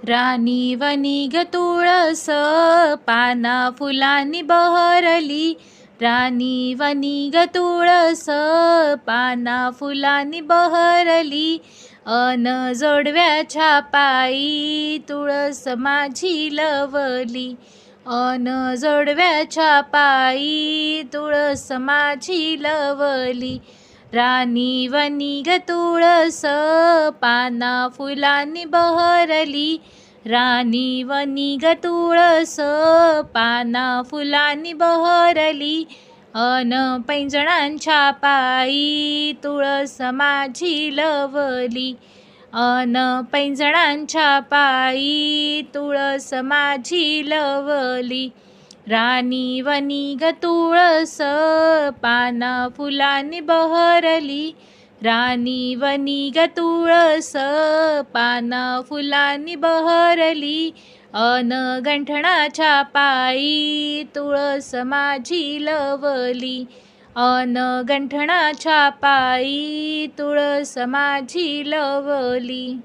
राणी वनी ग तुळस पाना फुलांनी बहरली. राणी वनी ग तुळस पाना फुलांनी बहरली. अन जोडव्याच्या पायी तुळस माझी लवली. अन जोडव्याच्या पायी तुळस माझी लवली. राणी वनी ग तुळस पाना फुलांनी बहरली. राणी वनी ग तुळस पाना फुलांनी बहरली. अन पैंजणांच्या पायी तुळस माझी लवली. अन पैंजणांच्या पायी तुळस माझी लवली. राणी वनी ग तुळस पाना फुलांनी बहरली. राणी वनी ग तुळस पाना फुलांनी बहरली. अन गंठणाच्या पायी तुळस माझी लवली. अन गंठणाच्या पायी तुळस माझी लवली.